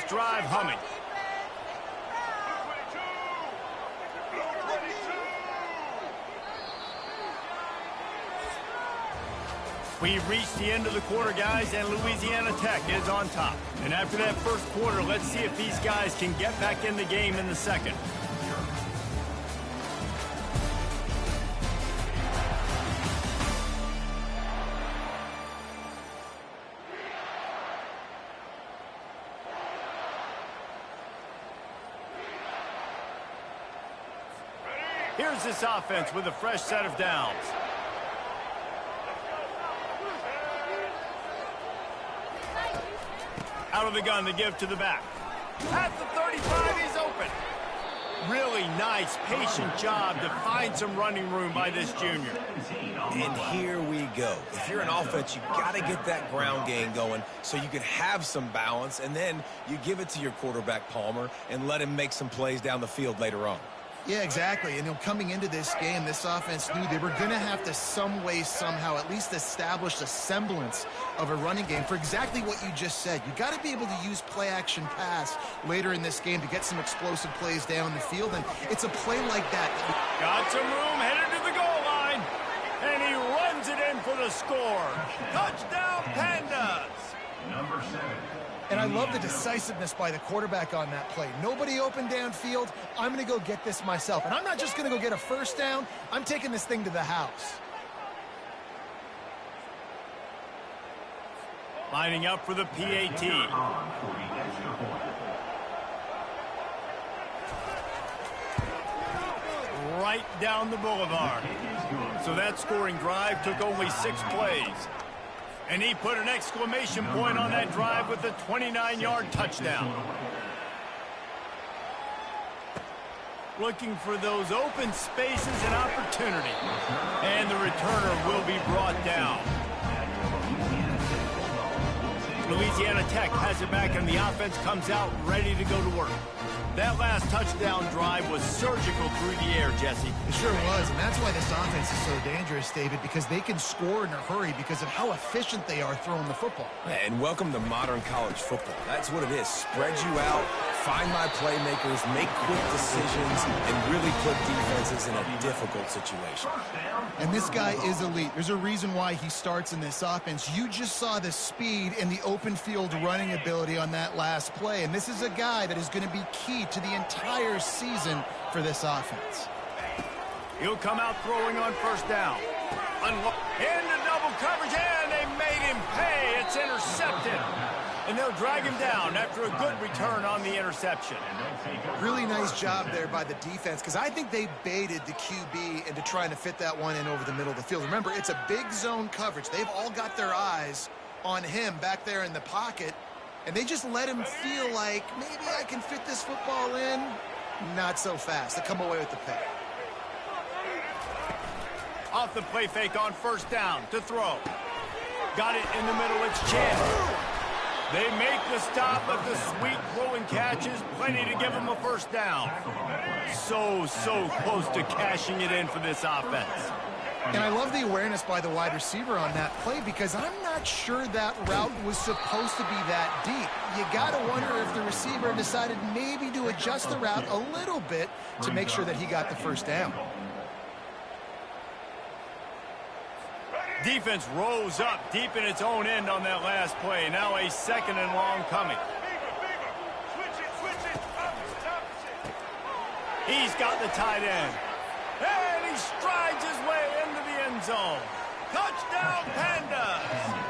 drive humming. We've reached the end of the quarter, guys, and Louisiana Tech is on top. And after that first quarter, let's see if these guys can get back in the game in the second. Here's this offense with a fresh set of downs. Out of the gun, the give to the back. At the 35, he's open. Really nice, patient job to find some running room by this junior. And here we go. If you're an offense, you got to get that ground game going so you can have some balance, and then you give it to your quarterback, Palmer, and let him make some plays down the field later on. Yeah, exactly. And coming into this game, this offense knew they were going to have to some way, somehow, at least establish a semblance of a running game for exactly what you just said. You got to be able to use play-action pass later in this game to get some explosive plays down the field, and it's a play like that. Got some room, headed to the goal line, and he runs it in for the score. Touchdown, Pandas! Number 7. And I love the decisiveness by the quarterback on that play. Nobody open downfield. I'm going to go get this myself. And I'm not just going to go get a first down. I'm taking this thing to the house. Lining up for the PAT. Right down the boulevard. So that scoring drive took only 6 plays. And he put an exclamation point on that drive with a 29-yard touchdown. Looking for those open spaces and opportunity. And the returner will be brought down. Louisiana Tech has it back, and the offense comes out ready to go to work. That last touchdown drive was surgical through the air, Jesse. It sure was, and that's why this offense is so dangerous, David, because they can score in a hurry because of how efficient they are throwing the football. And welcome to modern college football. That's what it is. Spread you out, find my playmakers, make quick decisions, and really put defenses in a difficult situation. And this guy is elite. There's a reason why he starts in this offense. You just saw the speed and the open field running ability on that last play, and this is a guy that is going to be key to the entire season for this offense. He'll come out throwing on first down. Into double coverage, and they made him pay. It's intercepted. And they'll drag him down after a good return on the interception. Really nice job there by the defense, because I think they baited the QB into trying to fit that one in over the middle of the field. Remember, it's a big zone coverage. They've all got their eyes on him back there in the pocket, and they just let him feel like, maybe I can fit this football in. Not so fast. They come away with the pick. Off the play fake on first down to throw. Got it in the middle. It's Chandler. They make the stop, but the sweet throwing catch is plenty to give them a first down. So close to cashing it in for this offense. And I love the awareness by the wide receiver on that play, because I'm not sure that route was supposed to be that deep. You got to wonder if the receiver decided maybe to adjust the route a little bit to make sure that he got the first down. Defense rose up deep in its own end on that last play. Now a second and long coming. He's got the tight end. And he strides his way into the end zone. Touchdown, Pandas!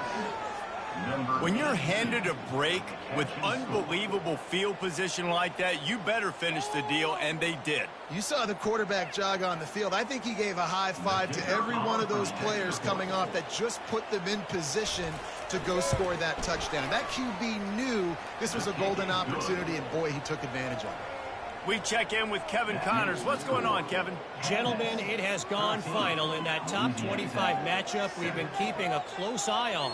When you're handed a break with unbelievable field position like that, you better finish the deal, and they did. You saw the quarterback jog on the field. I think he gave a high five to every one of those players coming off that just put them in position to go score that touchdown. That QB knew this was a golden opportunity, and boy, he took advantage of it. We check in with Kevin Connors. What's going on, Kevin? Gentlemen, it has gone final in that top 25 matchup we've been keeping a close eye on.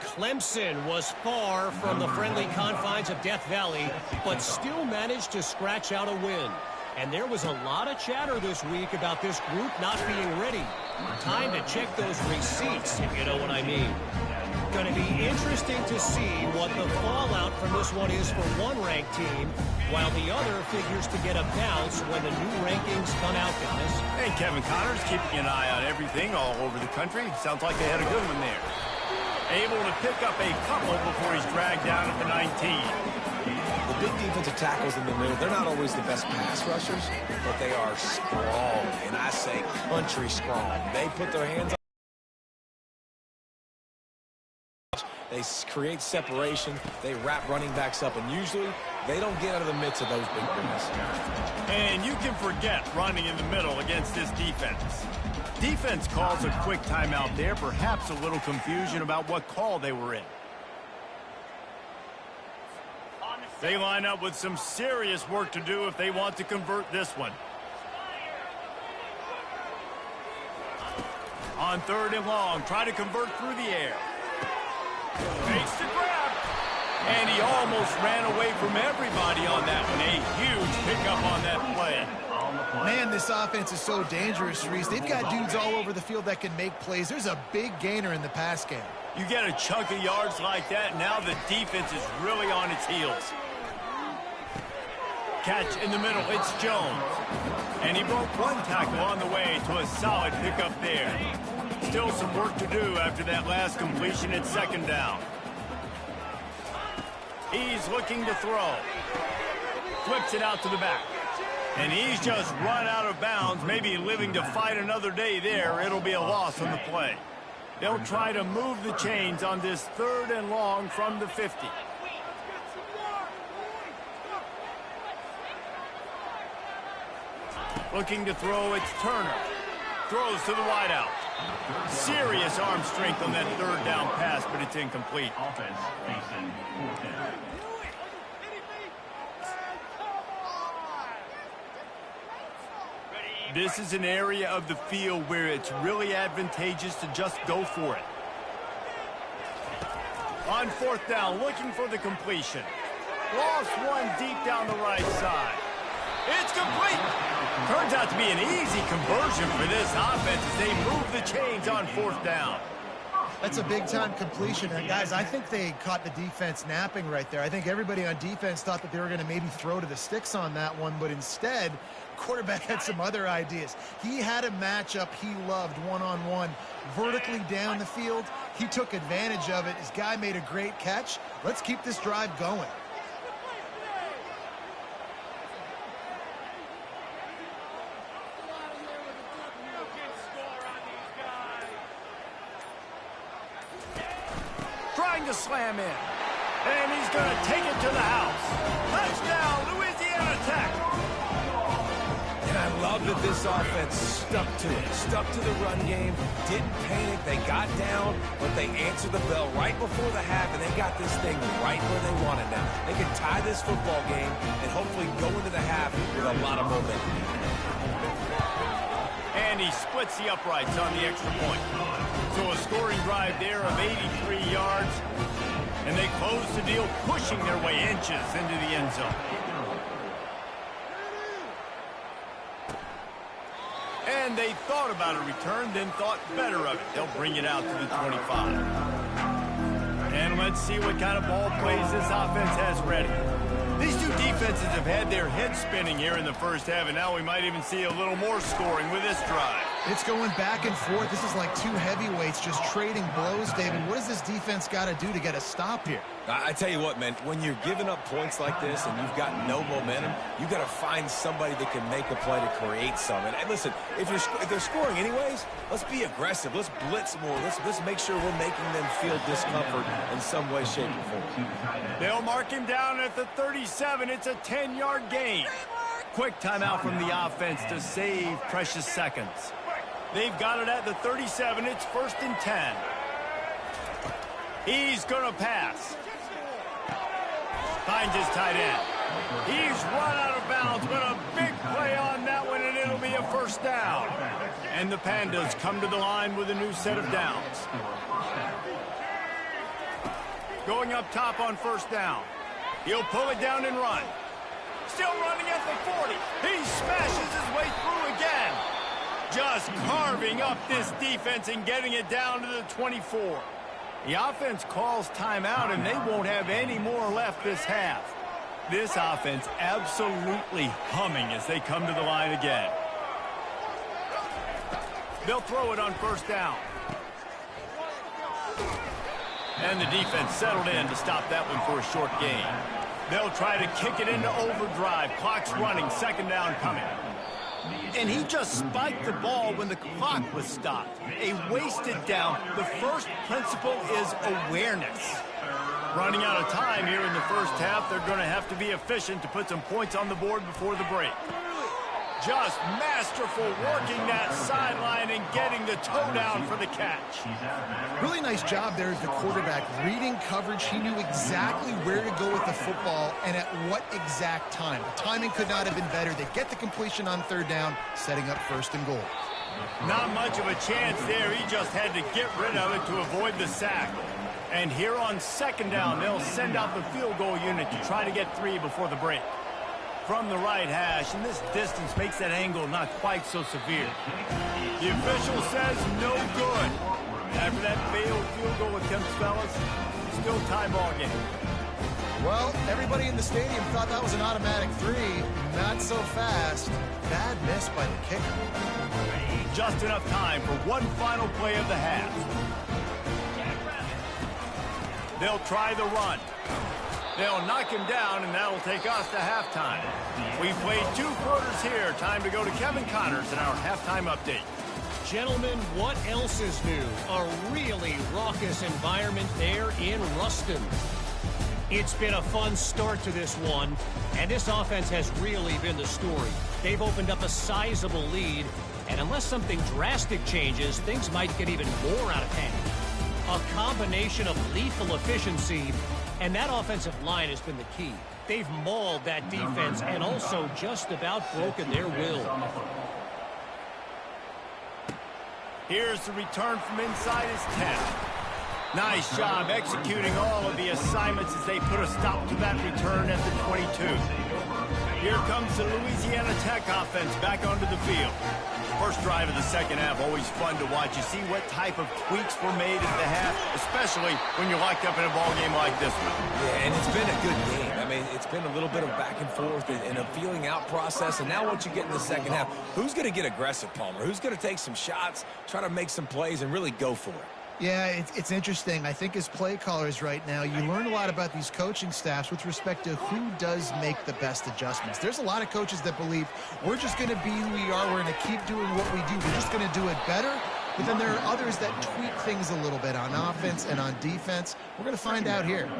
Clemson was far from the friendly confines of Death Valley, but still managed to scratch out a win. And there was a lot of chatter this week about this group not being ready. Time to check those receipts, if you know what I mean. Going to be interesting to see what the fallout from this one is for one ranked team, while the other figures to get a bounce when the new rankings come out, guys. Hey, Kevin Connors keeping an eye on everything all over the country. Sounds like they had a good one there. Able to pick up a couple before he's dragged down at the 19. The big defensive tackles in the middle, they're not always the best pass rushers, but they are strong, and I say country strong. They put their hands on. They create separation. They wrap running backs up, and usually they don't get out of the midst of those big boys. And you can forget running in the middle against this defense. Defense calls a quick timeout there, perhaps a little confusion about what call they were in. They line up with some serious work to do if they want to convert this one. On 3rd and long, try to convert through the air. Fakes the grab. And he almost ran away from everybody on that one. A huge pickup on that play. Man, this offense is so dangerous, Reese. They've got dudes all over the field that can make plays. There's a big gainer in the pass game. You get a chunk of yards like that, now the defense is really on its heels. Catch in the middle, it's Jones. And he broke one tackle on the way to a solid pickup there. Still some work to do after that last completion at 2nd down. He's looking to throw. Flips it out to the back. And he's just run out of bounds, maybe living to fight another day there. It'll be a loss on the play. They'll try to move the chains on this 3rd and long from the 50. Looking to throw, it's Turner. Throws to the wideout. Serious arm strength on that 3rd down pass, but it's incomplete. Offense facing 4th down. This is an area of the field where it's really advantageous to just go for it. On 4th down, looking for the completion. Lost one deep down the right side. It's complete. Turns out to be an easy conversion for this offense as they move the chains on 4th down. That's a big-time completion. And, guys, I think they caught the defense napping right there. I think everybody on defense thought that they were going to maybe throw to the sticks on that one, but instead, quarterback had some other ideas. He had a matchup he loved one-on-one, vertically down the field. He took advantage of it. His guy made a great catch. Let's keep this drive going. Trying to slam in. And he's going to take it to the house. Touchdown, Louisiana Tech. And I love that this offense stuck to it. Stuck to the run game. Didn't panic. They got down, but they answered the bell right before the half, and they got this thing right where they want it now. They can tie this football game and hopefully go into the half with a lot of momentum. And he splits the uprights on the extra point. So a scoring drive there of 83 yards. And they close the deal, pushing their way inches into the end zone. And they thought about a return, then thought better of it. They'll bring it out to the 25. And let's see what kind of ball plays this offense has ready. These two defenses have had their heads spinning here in the first half, and now we might even see a little more scoring with this drive. It's going back and forth. This is like two heavyweights just trading blows, David. What does this defense got to do to get a stop here? I tell you what, man, when you're giving up points like this and you've got no momentum, you got to find somebody that can make a play to create some. And listen, if they're scoring anyways, let's be aggressive. Let's blitz more. Let's make sure we're making them feel discomfort in some way, shape, or form. They'll mark him down at the 37. It's a 10-yard gain. Quick timeout from the offense to save precious seconds. They've got it at the 37. It's 1st and 10. He's going to pass. Finds his tight end. He's run out of bounds, but a big play on that one, and it'll be a 1st down. And the Pandas come to the line with a new set of downs. Going up top on 1st down. He'll pull it down and run. Still running at the 40. He smashes his way through again. Just carving up this defense and getting it down to the 24. The offense calls timeout, and they won't have any more left this half. This offense absolutely humming as they come to the line again. They'll throw it on first down. And the defense settled in to stop that one for a short gain. They'll try to kick it into overdrive. Clock's running, second down coming. And he just spiked the ball when the clock was stopped. A wasted down. The first principle is awareness. Running out of time here in the first half, they're going to have to be efficient to put some points on the board before the break. Just masterful working that sideline and getting the toe down for the catch. Really nice job there as the quarterback. Reading coverage, he knew exactly where to go with the football and at what exact time. The timing could not have been better. They get the completion on third down, setting up first and goal. Not much of a chance there. He just had to get rid of it to avoid the sack. And here on second down, they'll send out the field goal unit to try to get 3 before the break. From the right hash, and this distance makes that angle not quite so severe. The official says no good. After that failed field goal attempt, fellas, still tie ball game. Well, everybody in the stadium thought that was an automatic 3. Not so fast. Bad miss by the kicker. Just enough time for one final play of the half. They'll try the run. They'll knock him down, and that'll take us to halftime. We've played 2 quarters here. Time to go to Kevin Connors in our halftime update. Gentlemen, what else is new? A really raucous environment there in Ruston. It's been a fun start to this one, and this offense has really been the story. They've opened up a sizable lead, and unless something drastic changes, things might get even more out of hand. A combination of lethal efficiency, and that offensive line has been the key. They've mauled that defense and also just about broken their will. Here's the return from inside his 10. Nice job executing all of the assignments as they put a stop to that return at the 22. Here comes the Louisiana Tech offense back onto the field. First drive of the second half, always fun to watch. You see what type of tweaks were made at the half, especially when you're locked up in a ball game like this one. Yeah, and it's been a good game. I mean, it's been a little bit of back and forth and a feeling out process. And now once you get in the second half, who's going to get aggressive, Palmer? Who's going to take some shots, try to make some plays, and really go for it? Yeah, it's interesting. I think as play callers right now, you learn a lot about these coaching staffs with respect to who does make the best adjustments. There's a lot of coaches that believe we're just going to be who we are. We're going to keep doing what we do. We're just going to do it better. But then there are others that tweak things a little bit on offense and on defense. We're going to find out here.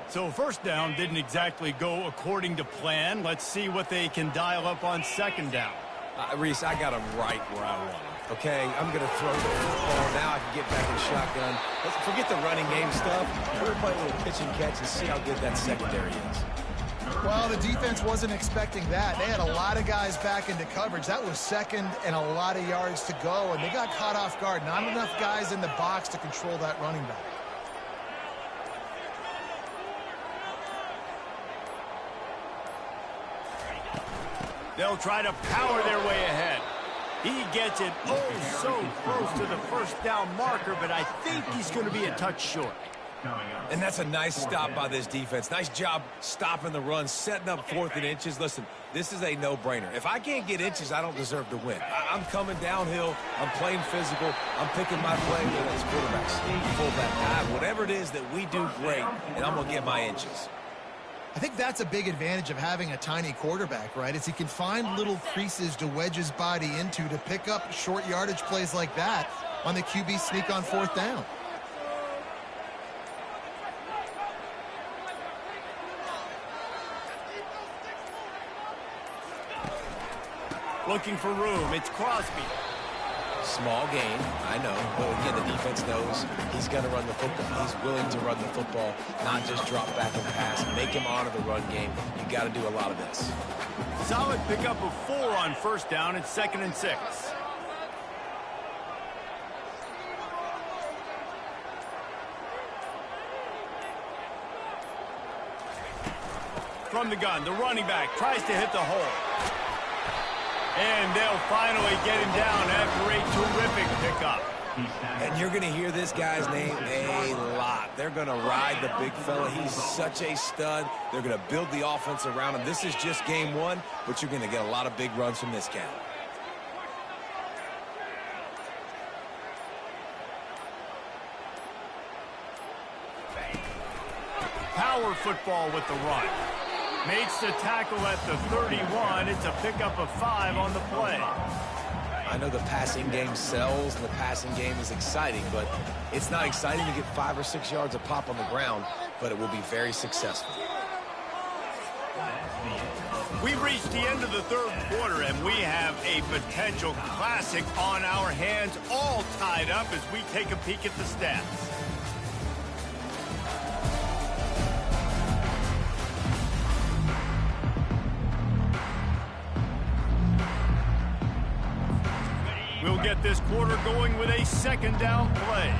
So first down didn't exactly go according to plan. Let's see what they can dial up on second down. Reese, I got him right where I want him. Okay, I'm going to throw the football. Now I can get back in shotgun. Let's forget the running game stuff. We're going to play a little pitch and catch and see how good that secondary is. Well, the defense wasn't expecting that. They had a lot of guys back into coverage. That was second and a lot of yards to go, and they got caught off guard. Not enough guys in the box to control that running back. They'll try to power their way ahead. He gets it oh so close to the first down marker, but I think he's going to be a touch short. And that's a nice stop by this defense. Nice job stopping the run, setting up 4th and inches. Listen, this is a no-brainer. If I can't get inches, I don't deserve to win. I'm coming downhill. I'm playing physical. I'm picking my play, whether it's quarterback, sneak, fullback, dive, whatever it is that we do great, and I'm going to get my inches. I think that's a big advantage of having a tiny quarterback, right? Is he can find little creases to wedge his body into to pick up short yardage plays like that on the QB sneak on 4th down. Looking for room. It's Crosby. Small gain, I know, but again, the defense knows he's going to run the football. He's willing to run the football, not just drop back and pass, make him honor the run game. You got to do a lot of this. Solid pickup of 4 on first down. It's 2nd and 6. From the gun, the running back tries to hit the hole. And they'll finally get him down after a terrific pickup. And you're going to hear this guy's name a lot. They're going to ride the big fella. He's such a stud. They're going to build the offense around him. This is just game one, but you're going to get a lot of big runs from this guy. Power football with the run. Makes the tackle at the 31. It's a pickup of 5 on the play. I know the passing game sells and the passing game is exciting, but it's not exciting to get 5 or 6 yards of pop on the ground, but it will be very successful. We've reached the end of the third quarter, and we have a potential classic on our hands, all tied up as we take a peek at the stats. We'll get this quarter going with a second down play.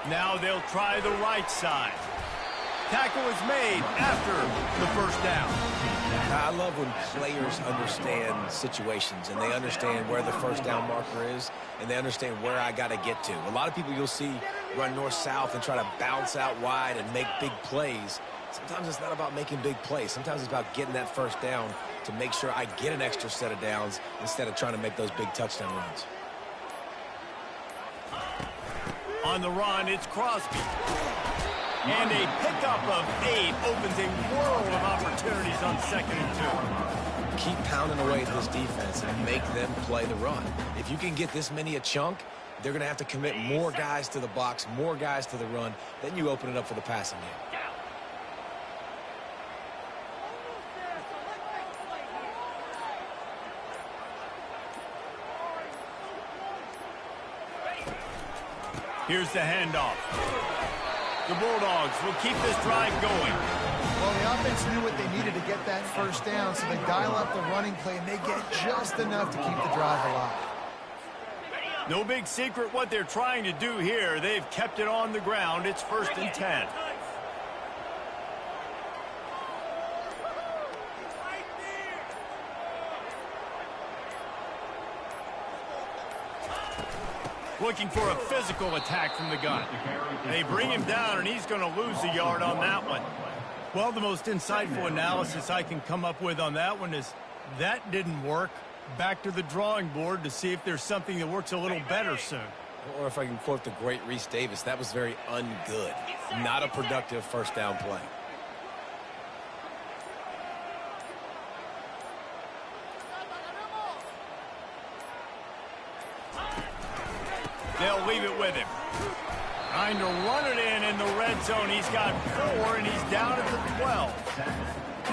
Now they'll try the right side. Tackle is made after the first down. I love when players understand situations and they understand where the first down marker is and they understand where I got to get to. A lot of people you'll see run north-south and try to bounce out wide and make big plays. Sometimes it's not about making big plays. Sometimes it's about getting that first down to make sure I get an extra set of downs instead of trying to make those big touchdown runs. On the run, it's Crosby. And a pickup of 8 opens a world of opportunities on 2nd and 2. Keep pounding away at this defense and make them play the run. If you can get this many a chunk, they're going to have to commit more guys to the box, more guys to the run. Then you open it up for the passing game. Here's the handoff. The Bulldogs will keep this drive going. Well, the offense knew what they needed to get that first down, so they dial up the running play, and they get just enough to keep the drive alive. No big secret what they're trying to do here. They've kept it on the ground. It's 1st and 10. Looking for a physical attack from the gun. They bring him down, and he's going to lose a yard on that one. Well, the most insightful analysis I can come up with on that one is that didn't work. Back to the drawing board to see if there's something that works a little better soon. Or if I can quote the great Reese Davis, that was very ungood. Not a productive first down play. They'll leave it with him. Trying to run it in the red zone. He's got 4, and he's down at the 12.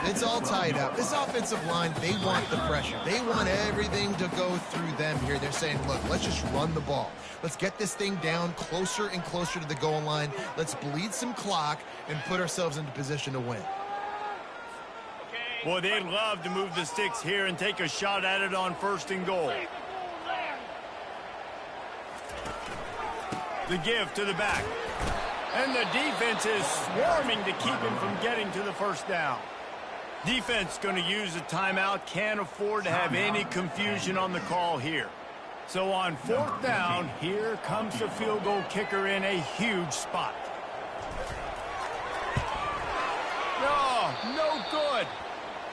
It's all tied up. This offensive line, they want the pressure. They want everything to go through them here. They're saying, look, let's just run the ball. Let's get this thing down closer and closer to the goal line. Let's bleed some clock and put ourselves into position to win. Boy, they'd love to move the sticks here and take a shot at it on 1st and goal. The give to the back. And the defense is swarming to keep him from getting to the first down. Defense going to use a timeout. Can't afford to have any confusion on the call here. So on 4th down, here comes the field goal kicker in a huge spot. No good.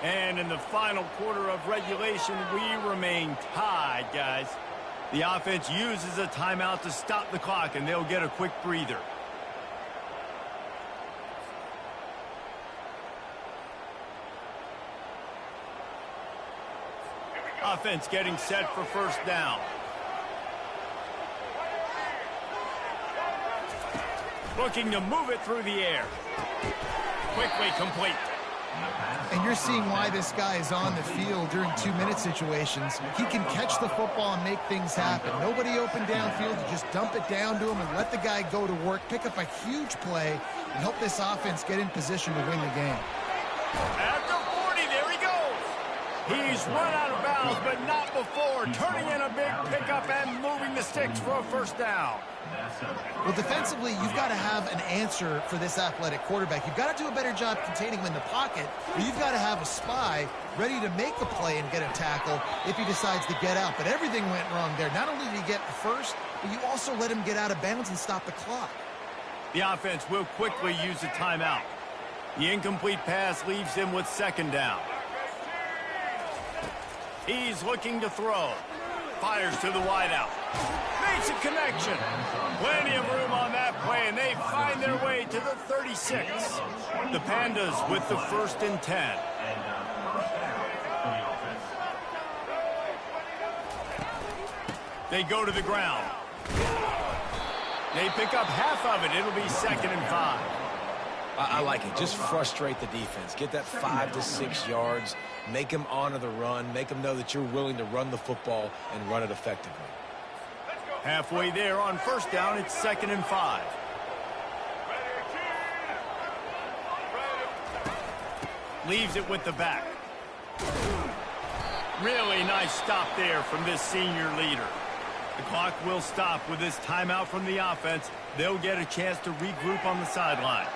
And in the final quarter of regulation, we remain tied, guys. The offense uses a timeout to stop the clock, and they'll get a quick breather. Offense getting set for 1st down. Looking to move it through the air. Quickly complete. And you're seeing why this guy is on the field during 2-minute situations. He can catch the football and make things happen. Nobody open downfield. You just dump it down to him and let the guy go to work, pick up a huge play, and help this offense get in position to win the game. After 40, there he goes. He's run out of bounds, but not before. Turning in a big pickup and moving the sticks for a first down. Well, defensively, you've got to have an answer for this athletic quarterback. You've got to do a better job containing him in the pocket, or you've got to have a spy ready to make the play and get a tackle if he decides to get out. But everything went wrong there. Not only did he get the first, but you also let him get out of bounds and stop the clock. The offense will quickly use a timeout. The incomplete pass leaves him with second down. He's looking to throw. Fires to the wideout. Makes a connection. Plenty of room on that play, and they find their way to the 36. The Pandas with the 1st and 10. They go to the ground. They pick up half of it. It'll be 2nd and 5. I like it. Just frustrate the defense. Get that 5 to 6 yards. Make them honor the run. Make them know that you're willing to run the football and run it effectively. Halfway there on first down, it's 2nd and 5. Leaves it with the back. Really nice stop there from this senior leader. The clock will stop with this timeout from the offense. They'll get a chance to regroup on the sideline.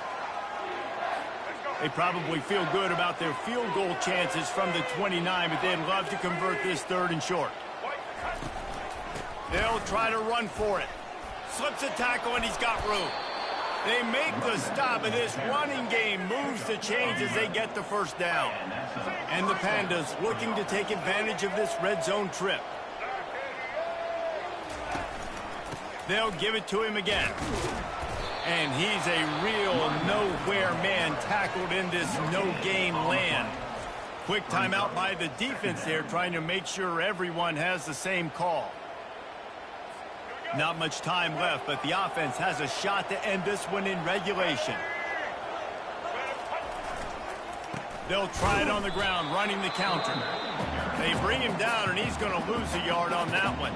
They probably feel good about their field goal chances from the 29, but they'd love to convert this 3rd and short. They'll try to run for it. Slips a tackle, and he's got room. They make the stop, and this running game moves the chains as they get the first down. And the Pandas looking to take advantage of this red zone trip. They'll give it to him again. And he's a real nowhere man tackled in this no-gain land. Quick timeout by the defense there, trying to make sure everyone has the same call. Not much time left, but the offense has a shot to end this one in regulation. They'll try it on the ground, running the counter. They bring him down, and he's going to lose a yard on that one.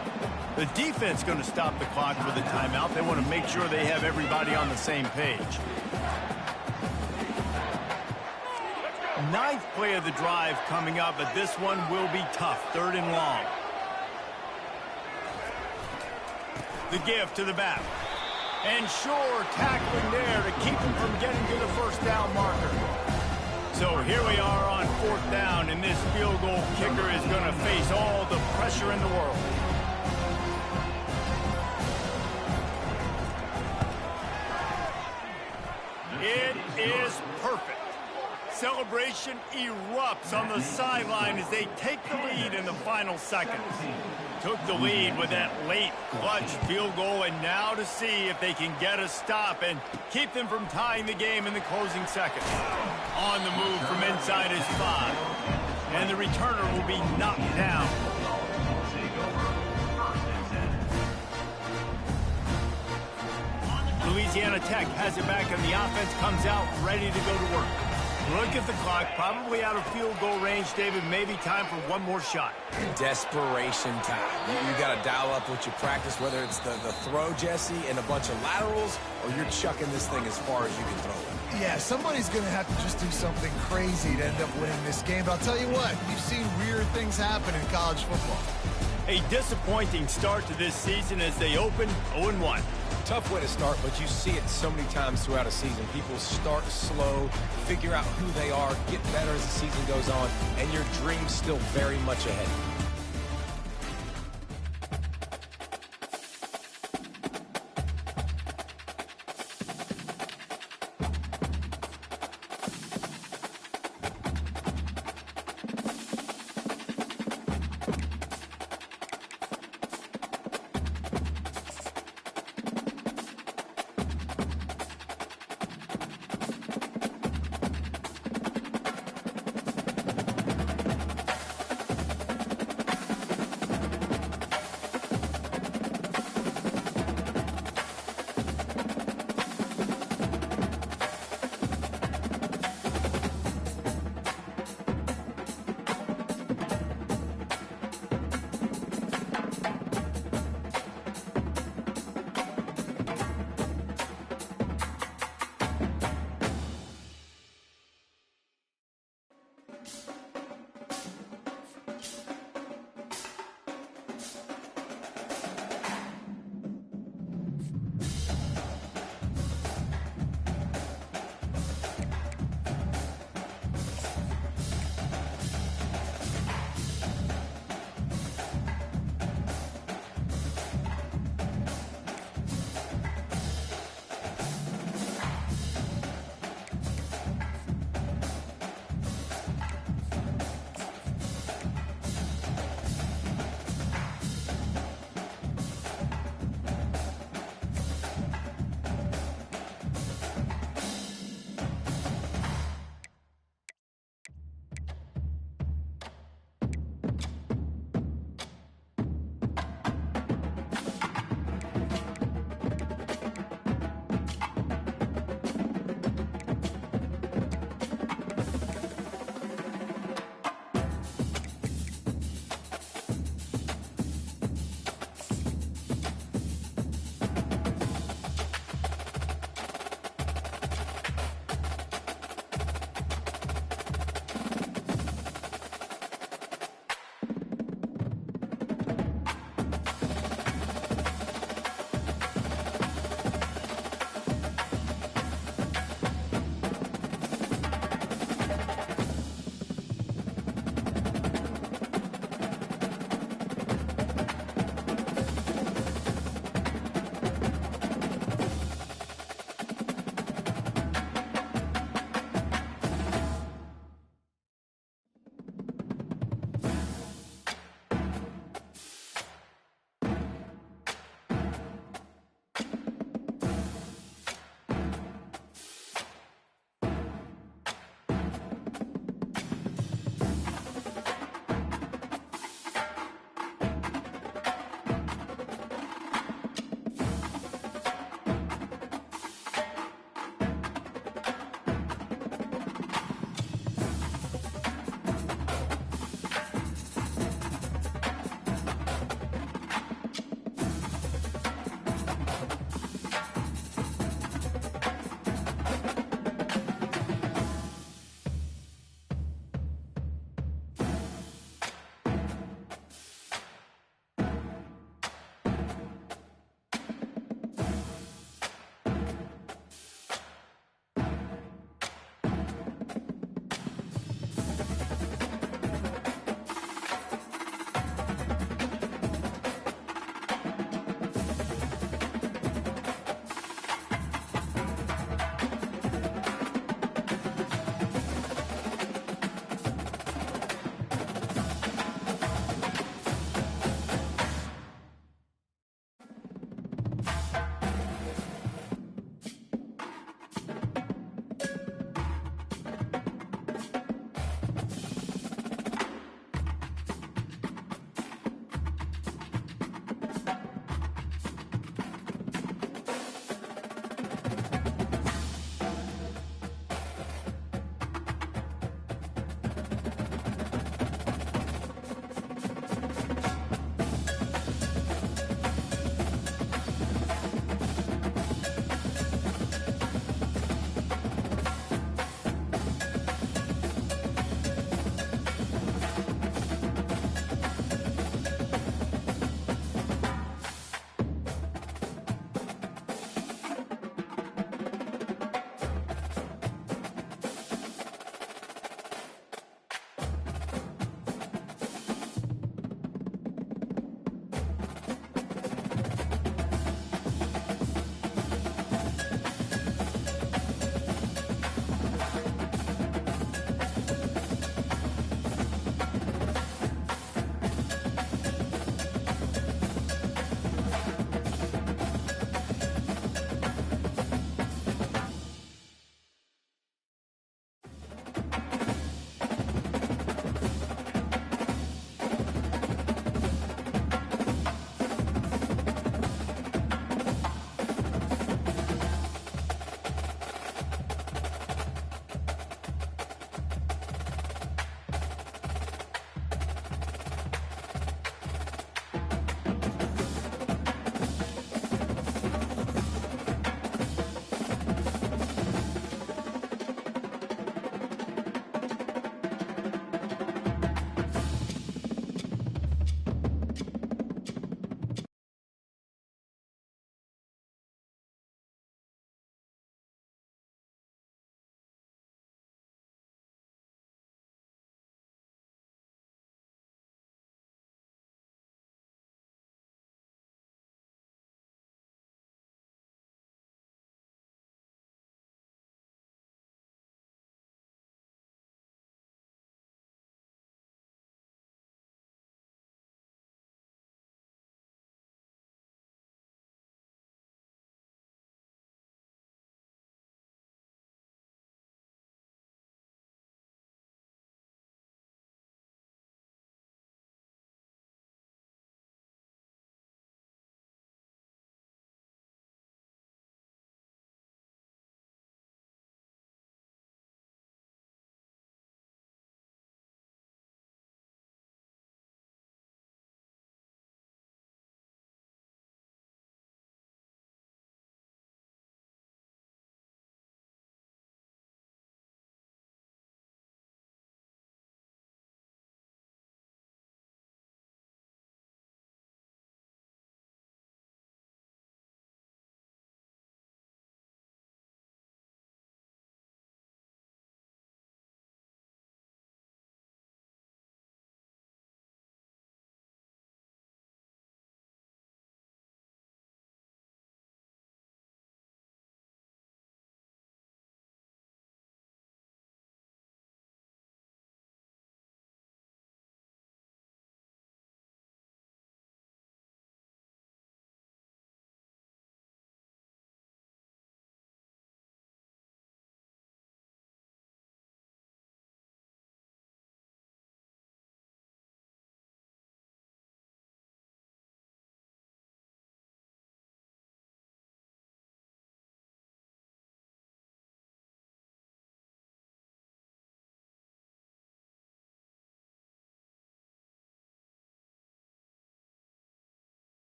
The defense going to stop the clock with a timeout. They want to make sure they have everybody on the same page. 9th play of the drive coming up, but this one will be tough. 3rd and long. The give to the back. And sure, tackling there to keep him from getting to the first down marker. So here we are on 4th down, and this field goal kicker is going to face all the pressure in the world. It is perfect. Celebration erupts on the sideline as they take the lead in the final seconds. Took the lead with that late clutch field goal, and now to see if they can get a stop and keep them from tying the game in the closing seconds. On the move from inside his 5. And the returner will be knocked down. Louisiana Tech has it back, and the offense comes out ready to go to work. Look at the clock, probably out of field goal range, David. Maybe time for one more shot. Desperation time. You got to dial up what you practice, whether it's the throw, Jesse, and a bunch of laterals, or you're chucking this thing as far as you can throw it. Yeah, somebody's going to have to just do something crazy to end up winning this game. But I'll tell you what, we've seen weird things happen in college football. A disappointing start to this season as they open 0-1. Tough way to start, but you see it so many times throughout a season. People start slow, figure out who they are, get better as the season goes on, and your dream's still very much ahead.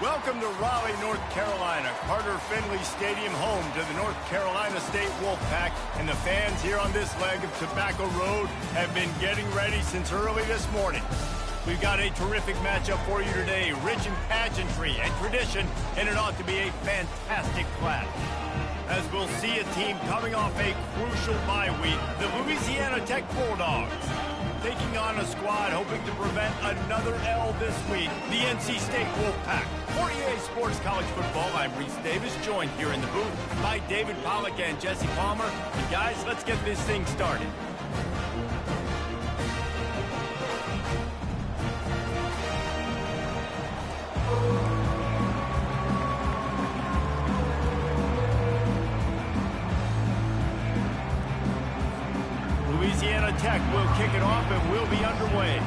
Welcome to Raleigh, North Carolina. Carter Finley Stadium, home to the North Carolina State Wolfpack. And the fans here on this leg of Tobacco Road have been getting ready since early this morning. We've got a terrific matchup for you today, rich in pageantry and tradition, and it ought to be a fantastic clash. As we'll see a team coming off a crucial bye week, the Louisiana Tech Bulldogs, taking on a squad hoping to prevent another L this week, the NC State Wolfpack. For EA Sports College Football, I'm Reese Davis, joined here in the booth by David Pollack and Jesse Palmer. And guys, let's get this thing started. Louisiana Tech will kick it off and we'll be underway.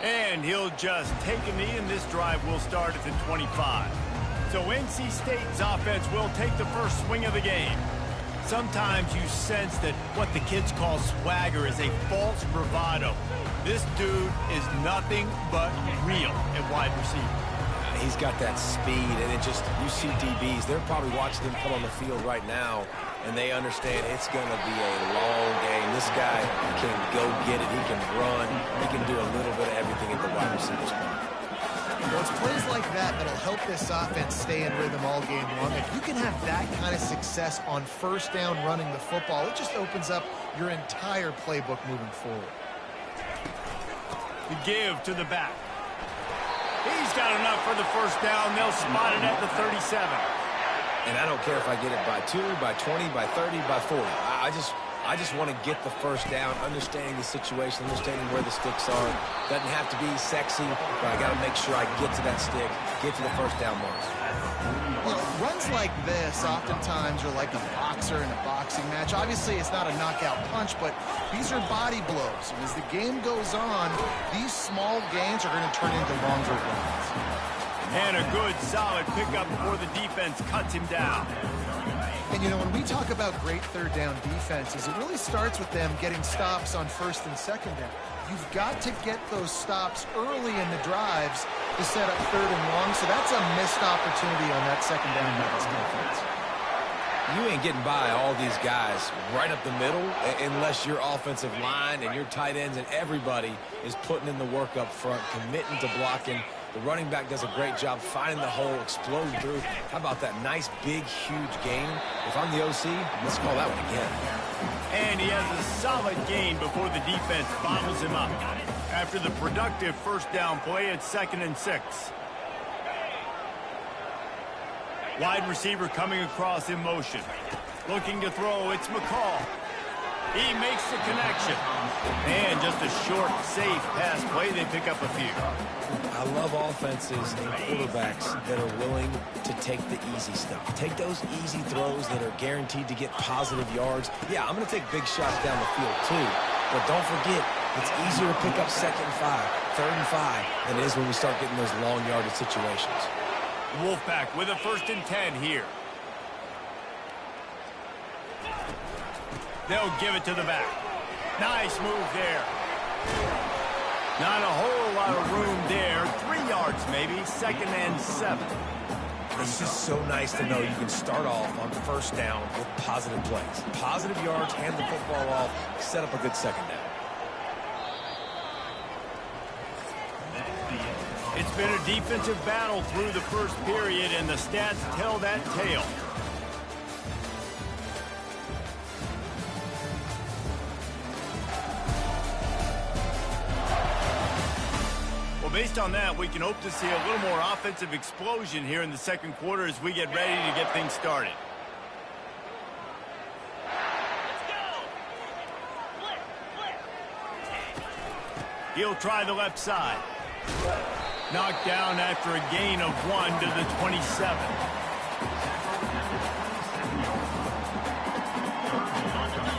And he'll just take a knee, and this drive will start at the 25. So NC State's offense will take the first swing of the game. Sometimes you sense that what the kids call swagger is a false bravado. This dude is nothing but real at wide receiver. He's got that speed, and it just, you see DBs, they're probably watching him come on the field right now, and they understand it's going to be a long game. This guy can go get it. He can run. He can do a little bit of everything at the wide receiver spot. Well, it's plays like that that'll help this offense stay in rhythm all game long. If you can have that kind of success on first down running the football, it just opens up your entire playbook moving forward. The give to the back. He's got enough for the first down. They'll spot it at the 37. And I don't care if I get it by 2, by 20, by 30, by 40. I just want to get the first down, understanding the situation, understanding where the sticks are. Doesn't have to be sexy, but I got to make sure I get to that stick, get to the first down mark. Well, runs like this oftentimes are like a boxer in a boxing match. Obviously, it's not a knockout punch, but these are body blows. And as the game goes on, these small gains are going to turn into longer runs. And a good, solid pickup before the defense cuts him down. And, you know, when we talk about great third down defenses, it really starts with them getting stops on first and second down. You've got to get those stops early in the drives to set up third and long, so that's a missed opportunity on that second down by this defense. You ain't getting by all these guys right up the middle unless your offensive line and your tight ends and everybody is putting in the work up front, committing to blocking. The running back does a great job finding the hole, exploding through. How about that nice, big, huge gain? If I'm the OC, let's call that one again. And he has a solid gain before the defense bottles him up. After the productive first down play, it's 2nd and 6. Wide receiver coming across in motion. Looking to throw, it's McCall. He makes the connection. And just a short, safe pass play. They pick up a few. I love offenses and quarterbacks that are willing to take the easy stuff. Take those easy throws that are guaranteed to get positive yards. Yeah, I'm going to take big shots down the field too. But don't forget, it's easier to pick up 2nd and 5, 3rd and 5 than it is when we start getting those long yardage situations. Wolfpack with a 1st and 10 here. They'll give it to the back. Nice move there. Not a whole lot of room there. 3 yards maybe. 2nd and 7. It's just so nice to know you can start off on first down with positive plays. Positive yards, hand the football off, set up a good second down. It's been a defensive battle through the first period, and the stats tell that tale. Well, based on that, we can hope to see a little more offensive explosion here in the second quarter as we get ready to get things started. He'll try the left side. Knocked down after a gain of 1 to the 27.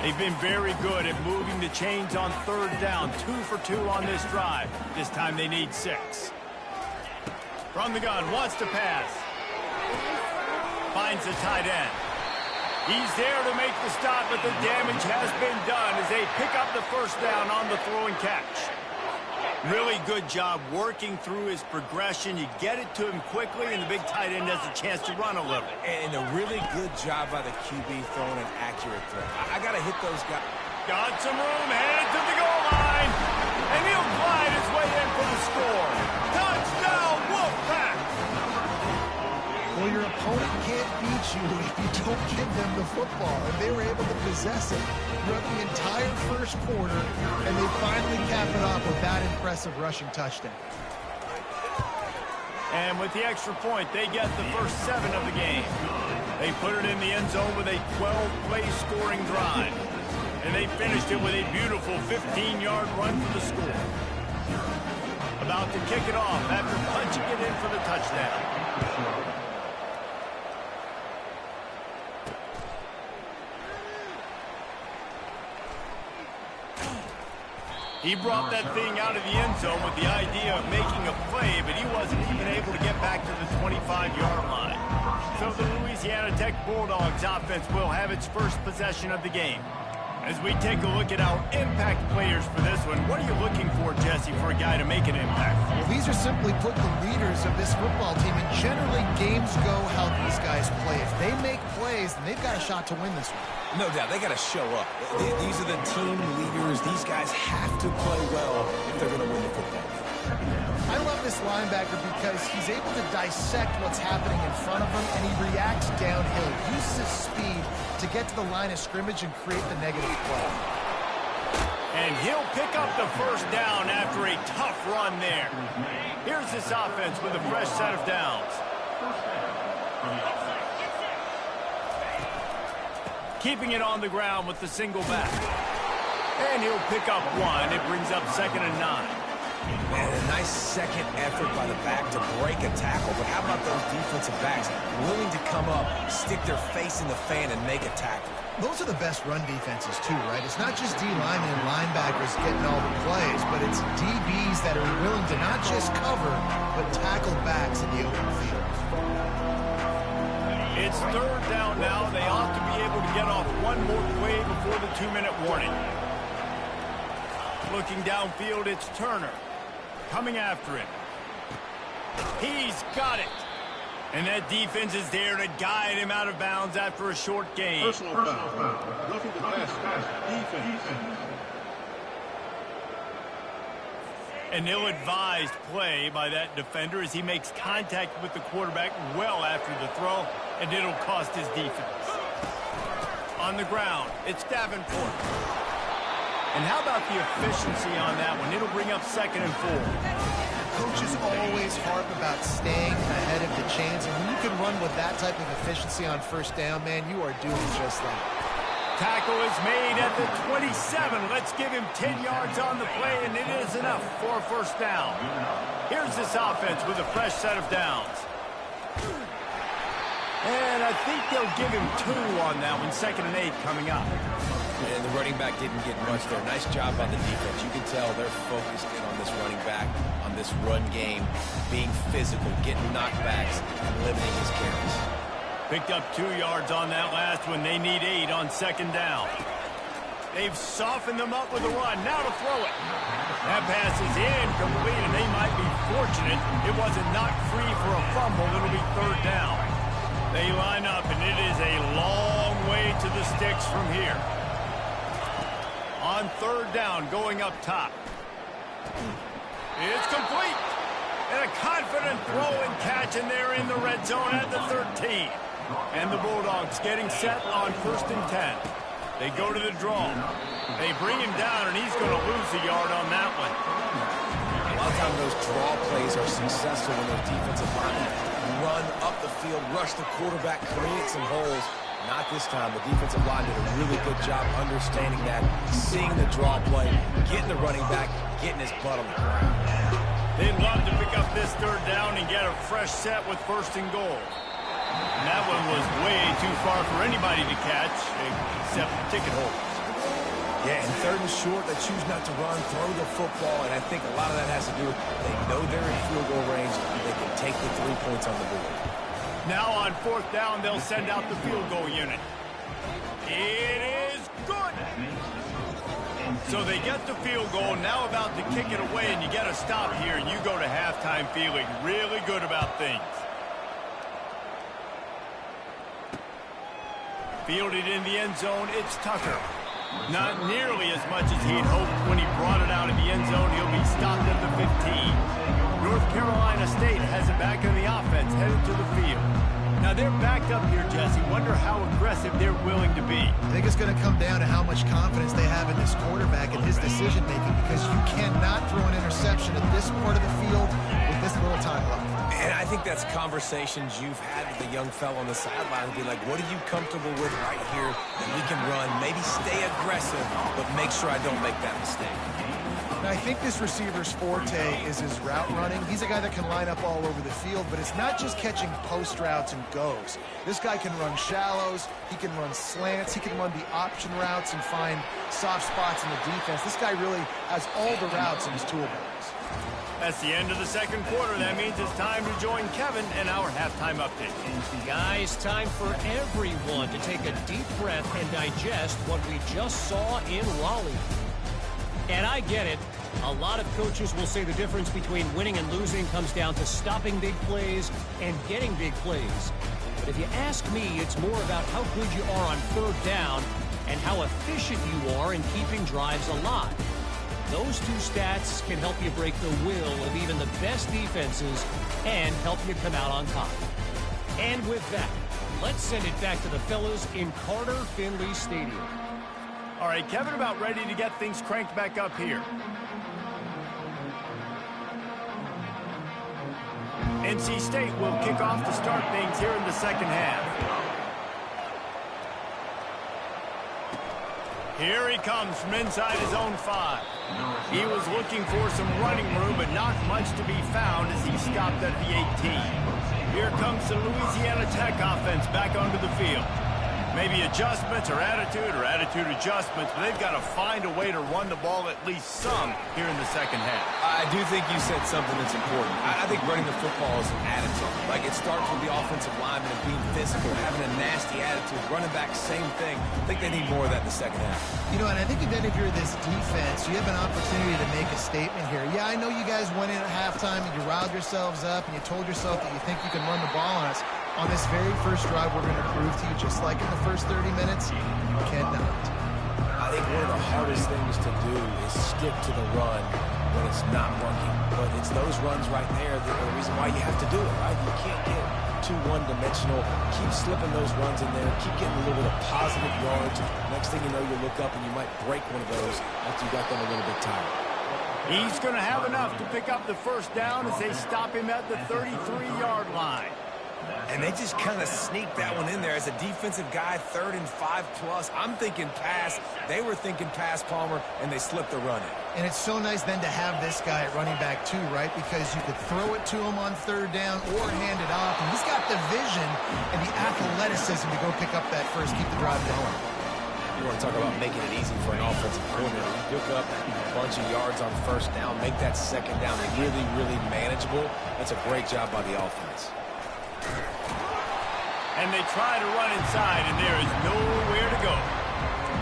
They've been very good at moving the chains on 3rd down. 2 for 2 on this drive. This time they need 6. From the gun, wants to pass. Finds the tight end. He's there to make the stop, but the damage has been done as they pick up the first down on the throw and catch. Really good job working through his progression. You get it to him quickly, and the big tight end has a chance to run a little. And a really good job by the QB throwing an accurate throw. I got to hit those guys. Got some room, headed to the goal line, and he'll glide his way in for the score. Touchdown, Wolfpack! Well, your opponent can't beat you if you don't give them the football, and they were able to possess it throughout the entire first quarter, and they finally cap it off with that impressive rushing touchdown. And with the extra point, they get the first 7 of the game. They put it in the end zone with a 12-play scoring drive. And they finished it with a beautiful 15-yard run for the score. About to kick it off after punching it in for the touchdown. He brought that thing out of the end zone with the idea of making a play, but he wasn't even able to get back to the 25-yard line. So the Louisiana Tech Bulldogs offense will have its first possession of the game. As we take a look at our impact players for this one, what are you looking for, Jesse, for a guy to make an impact? Well, these are simply put the leaders of this football team, and generally games go how these guys play. If they make plays, then they've got a shot to win this one. No doubt, they got to show up. These are the team leaders. These guys have to play well if they're going to win the football game. I love this linebacker because he's able to dissect what's happening in front of him, and he reacts downhill. He uses his speed to get to the line of scrimmage and create the negative play. And he'll pick up the first down after a tough run there. Here's this offense with a fresh set of downs. Keeping it on the ground with the single back. And he'll pick up 1. It brings up 2nd and 9. Man, a nice second effort by the back to break a tackle, but how about those defensive backs willing to come up, stick their face in the fan, and make a tackle? Those are the best run defenses, too, right? It's not just D-linemen and linebackers getting all the plays, but it's DBs that are willing to not just cover, but tackle backs in the open field. It's 3rd down now. They ought to be able to get off one more play before the 2-minute warning. Looking downfield, it's Turner. Coming after him. He's got it. And that defense is there to guide him out of bounds after a short gain. Personal foul. Roughing the pass. Defense. An ill-advised play by that defender as he makes contact with the quarterback well after the throw, and it'll cost his defense. On the ground, it's Davenport. And how about the efficiency on that one? It'll bring up 2nd and 4. Coaches always harp about staying ahead of the chains, and when you can run with that type of efficiency on first down, man, you are doing just that. Tackle is made at the 27. Let's give him 10 yards on the play, and it is enough for a first down. Here's this offense with a fresh set of downs. And I think they'll give him 2 on that one. 2nd and 8 coming up. And the running back didn't get much there. Nice job by the defense. You can tell they're focused in on this running back, on this run game, being physical, getting knockbacks, and limiting his carries. Picked up 2 yards on that last one. They need 8 on 2nd down. They've softened them up with a run. Now to throw it. That pass is incomplete, and they might be fortunate it wasn't knocked free for a fumble. It'll be 3rd down. They line up, and it is a long way to the sticks from here. On 3rd down, going up top. It's complete. And a confident throw and catch, and they're in the red zone at the 13. And the Bulldogs getting set on 1st and 10. They go to the draw. They bring him down, and he's going to lose a yard on that one. A lot of times those draw plays are successful when those defensive linemen run up the field, rush the quarterback, create some holes. Not this time. The defensive line did a really good job understanding that, seeing the draw play, getting the running back, getting his butt on the ground. They'd love to pick up this 3rd down and get a fresh set with 1st and goal. And that one was way too far for anybody to catch, except ticket holders. Yeah, and 3rd and short, they choose not to run, throw the football, and I think a lot of that has to do with they know they're in field goal range, and they can take the 3 points on the board. Now on 4th down, they'll send out the field goal unit. So they get the field goal, now about to kick it away, and you get a stop here, and you go to halftime feeling really good about things. Fielded in the end zone, it's Tucker. Not nearly as much as he'd hoped when he brought it out in the end zone. He'll be stopped at the 15. North Carolina State has it back in the offense, headed to the field. Now they're backed up here, Jesse. Wonder how aggressive they're willing to be. I think it's going to come down to how much confidence they have in this quarterback and his decision-making, because you cannot throw an interception at this part of the field with this little time left. And I think that's conversations you've had with the young fellow on the sideline. Be like, what are you comfortable with right here that we can run? Maybe stay aggressive, but make sure I don't make that mistake. Now, I think this receiver's forte is his route running. He's a guy that can line up all over the field, but it's not just catching post routes and goes. This guy can run shallows, he can run slants, he can run the option routes and find soft spots in the defense. This guy really has all the routes in his toolbox. That's the end of the second quarter. That means it's time to join Kevin in our halftime update. Guys, time for everyone to take a deep breath and digest what we just saw in Raleigh. And I get it. A lot of coaches will say the difference between winning and losing comes down to stopping big plays and getting big plays. But if you ask me, it's more about how good you are on third down and how efficient you are in keeping drives alive. Those two stats can help you break the will of even the best defenses and help you come out on top. And with that, let's send it back to the fellas in Carter Finley Stadium. All right, Kevin, about ready to get things cranked back up here. NC State will kick off to start things here in the second half. Here he comes from inside his own 5. He was looking for some running room, but not much to be found as he stopped at the 18. Here comes the Louisiana Tech offense back onto the field. Maybe adjustments or attitude adjustments, but they've got to find a way to run the ball at least some here in the second half. I do think you said something that's important. I think running the football is an attitude. Like, it starts with the offensive lineman and being physical, having a nasty attitude. Running back, same thing. I think they need more of that in the second half. You know, and I think that if you're this defense, you have an opportunity to make a statement here. Yeah, I know you guys went in at halftime and you riled yourselves up and you told yourself that you think you can run the ball on us. On this very first drive, we're going to prove to you, just like in the first 30 minutes, you cannot. I think one of the hardest things to do is stick to the run when it's not working. But it's those runs right there that are the reason why you have to do it, right? You can't get too one-dimensional. Keep slipping those runs in there. Keep getting a little bit of positive yards. Next thing you know, you look up and you might break one of those after you got them a little bit tired. He's going to have enough to pick up the first down as they stop him at the 33-yard line. And they just kind of sneaked that one in there as a defensive guy, 3rd and 5+. I'm thinking pass. They were thinking pass, Palmer, and they slipped the run in. And it's so nice then to have this guy at running back too, right? Because you could throw it to him on 3rd down or hand it off. And he's got the vision and the athleticism to go pick up that first, keep the drive going. You want to talk about making it easy for an offensive coordinator. You pick up a bunch of yards on 1st down, make that 2nd down really, really manageable. That's a great job by the offense. And they try to run inside, and there is nowhere to go.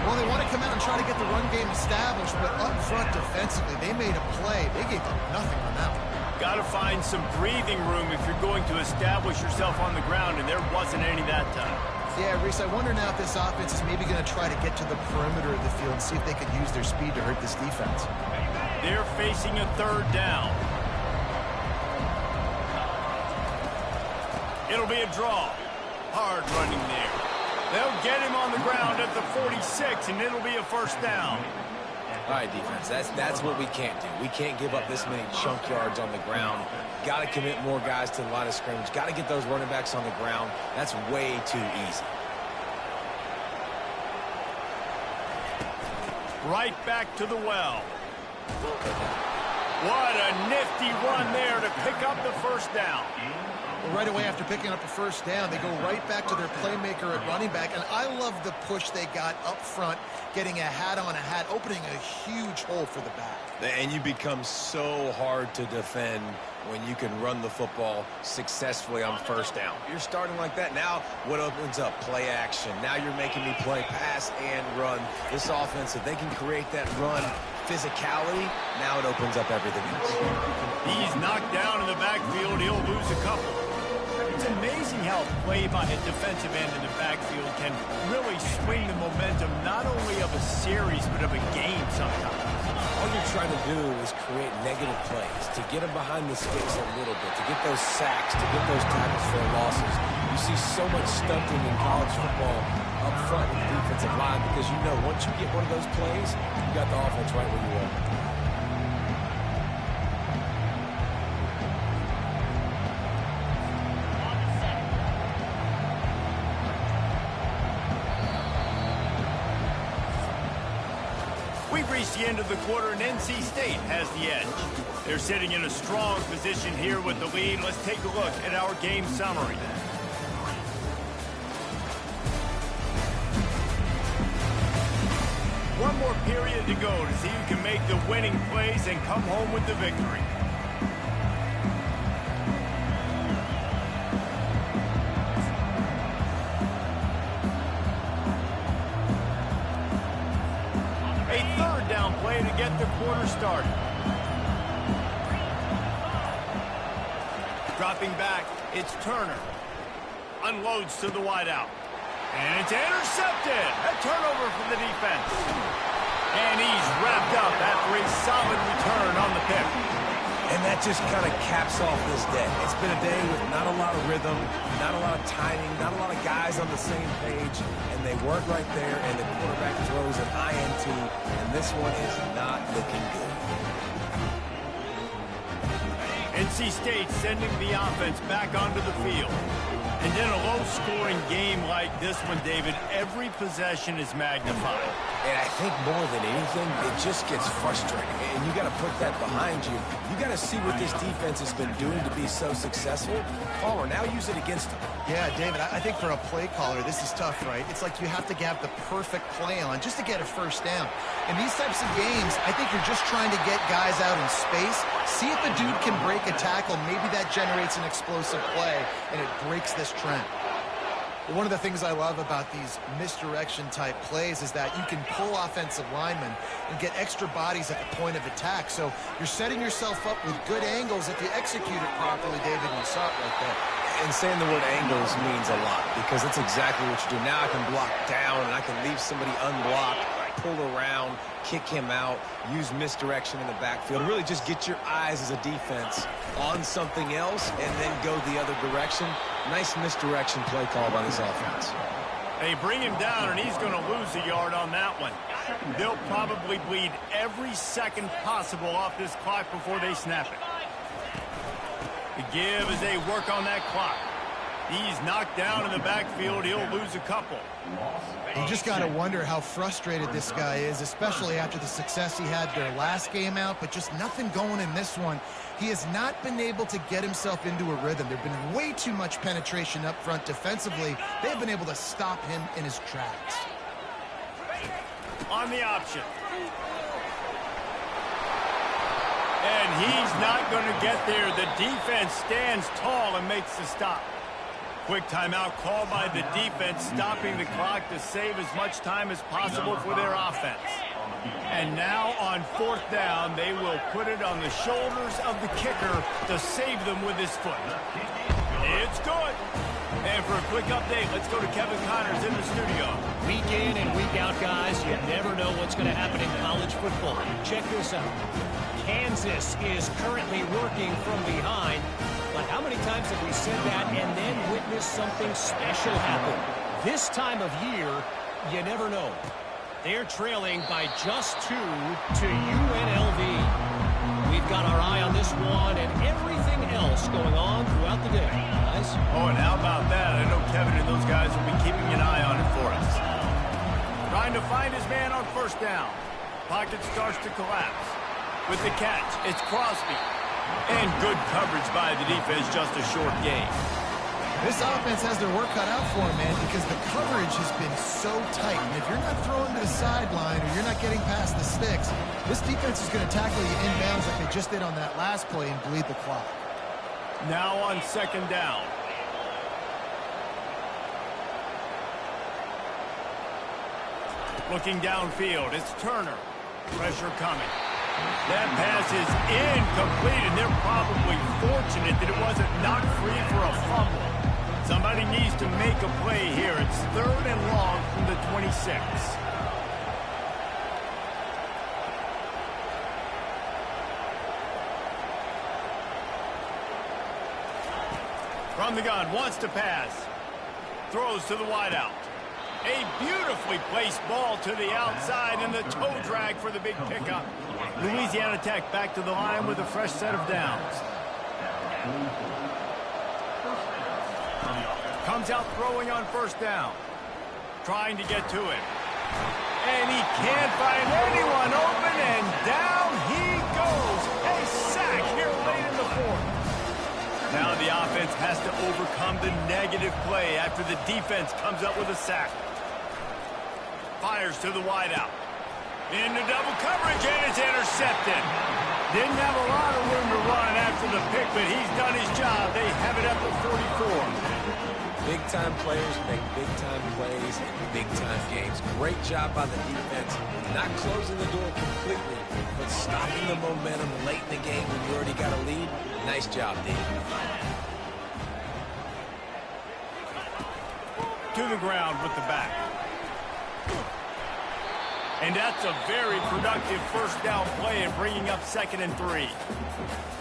Well, they want to come out and try to get the run game established, but up front defensively, they made a play. They gave them nothing on that one. Got to find some breathing room if you're going to establish yourself on the ground, and there wasn't any that time. Yeah, Reese, I wonder now if this offense is maybe going to try to get to the perimeter of the field and see if they could use their speed to hurt this defense. They're facing a 3rd down. It'll be a draw. Hard running there. They'll get him on the ground at the 46, and it'll be a 1st down. All right, defense, that's what we can't do. We can't give up this many chunk yards on the ground. Got to commit more guys to the line of scrimmage. Got to get those running backs on the ground. That's way too easy. Right back to the well. What a nifty run there to pick up the 1st down. Well, right away after picking up a 1st down, they go right back to their playmaker at running back. And I love the push they got up front getting a hat on a hat, opening a huge hole for the back. And you become so hard to defend when you can run the football successfully on first down. You're starting like that. Now what opens up? Play action. Now you're making me play pass and run. This offense, if they can create that run physicality, now it opens up everything else. He's knocked down in the backfield. He'll lose a couple. It's amazing how a play by a defensive end in the backfield can really swing the momentum not only of a series but of a game sometimes. All you're trying to do is create negative plays, to get them behind the sticks a little bit, to get those sacks, to get those tackles for losses. You see so much stunting in college football up front with the defensive line because you know once you get one of those plays, you got the offense right where you want. We've reached the end of the quarter, and NC State has the edge. They're sitting in a strong position here with the lead. Let's take a look at our game summary. One more period to go to see who can make the winning plays and come home with the victory. Play to get the quarter started. Dropping back, it's Turner. Unloads to the wideout. And it's intercepted. A turnover for the defense. And he's wrapped up after a solid return on the pick. And that just kind of caps off this day. It's been a day with not a lot of rhythm, not a lot of timing, not a lot of guys on the same page, and they work right there, and the quarterback throws an INT, and this one is not looking good. NC State sending the offense back onto the field. And in a low-scoring game like this one, David, every possession is magnified. And I think more than anything, it just gets frustrating. And you got to put that behind you. You got to see what this defense has been doing to be so successful. Palmer, now use it against them. Yeah, David, I think for a play caller, this is tough, right? It's like you have to have the perfect play on just to get a first down. In these types of games, I think you're just trying to get guys out in space, see if a dude can break a tackle. Maybe that generates an explosive play, and it breaks this trend. One of the things I love about these misdirection type plays is that you can pull offensive linemen and get extra bodies at the point of attack. So you're setting yourself up with good angles if you execute it properly, David, and you saw it right there. And saying the word angles means a lot because that's exactly what you do. Now I can block down and I can leave somebody unblocked, pull around, kick him out, use misdirection in the backfield. Really just get your eyes as a defense on something else and then go the other direction. Nice misdirection play call by this offense. They bring him down, and he's going to lose a yard on that one. They'll probably bleed every second possible off this clock before they snap it. The give as they work on that clock. He's knocked down in the backfield. He'll lose a couple. You just got to wonder how frustrated this guy is, especially after the success he had their last game out, but just nothing going in this one. He has not been able to get himself into a rhythm. There's been way too much penetration up front defensively. They've been able to stop him in his tracks. On the option. And he's not going to get there. The defense stands tall and makes the stop. Quick timeout called by the defense, stopping the clock to save as much time as possible for their offense. And now on fourth down, they will put it on the shoulders of the kicker to save them with his foot. It's good. And for a quick update, let's go to Kevin Connors in the studio. Week in and week out, guys, you never know what's going to happen in college football. Check this out. Kansas is currently working from behind. But how many times have we said that and then witnessed something special happen? This time of year, you never know. They're trailing by just 2 to UNLV. We've got our eye on this one and everything else going on throughout the day, guys. Oh, and how about that? I know Kevin and those guys will be keeping an eye on it for us. Trying to find his man on first down. Pocket starts to collapse. With the catch, it's Crosby. And good coverage by the defense, just a short gain. This offense has their work cut out for them, man, because the coverage has been so tight. And if you're not throwing to the sideline or you're not getting past the sticks, this defense is going to tackle you inbounds like they just did on that last play and bleed the clock. Now on second down. Looking downfield, it's Turner. Pressure coming. That pass is incomplete, and they're probably fortunate that it wasn't knocked free for a fumble. Somebody needs to make a play here. It's 3rd and long from the 26. From the gun, wants to pass. Throws to the wideout. A beautifully placed ball to the outside, and the toe drag for the big pickup. Louisiana Tech back to the line with a fresh set of downs. Comes out throwing on first down. Trying to get to it. And he can't find anyone open, and down he goes. A sack here late in the 4th. Now the offense has to overcome the negative play after the defense comes up with a sack. Fires to the wideout. Into double coverage, and it's intercepted. Didn't have a lot of room to run after the pick, but he's done his job. They have it at the 44. Big-time players make big-time plays in big-time games. Great job by the defense. Not closing the door completely, but stopping the momentum late in the game when you already got a lead. Nice job, D. To the ground with the back. And that's a very productive first down play and bringing up 2nd and 3.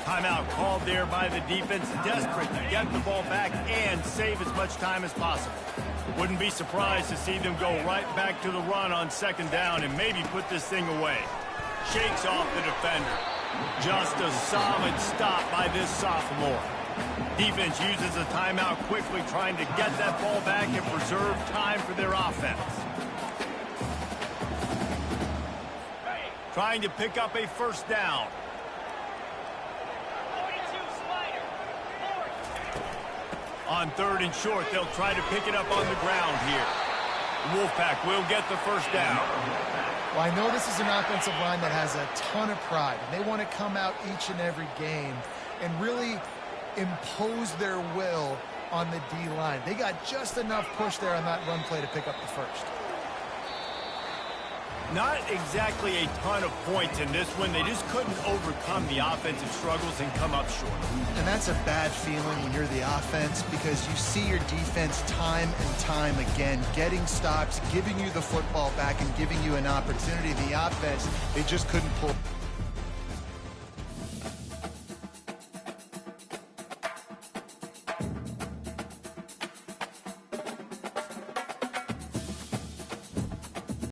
Timeout called there by the defense, desperate to get the ball back and save as much time as possible. Wouldn't be surprised to see them go right back to the run on 2nd down and maybe put this thing away. Shakes off the defender. Just a solid stop by this sophomore. Defense uses a timeout quickly, trying to get that ball back and preserve time for their offense. Trying to pick up a first down. On 3rd and short, they'll try to pick it up on the ground here. Wolfpack will get the first down. Well, I know this is an offensive line that has a ton of pride, and they want to come out each and every game and really impose their will on the D-line. They got just enough push there on that run play to pick up the first. Not exactly a ton of points in this one. They just couldn't overcome the offensive struggles and come up short. And that's a bad feeling when you're the offense, because you see your defense time and time again getting stops, giving you the football back, and giving you an opportunity. The offense, they just couldn't pull.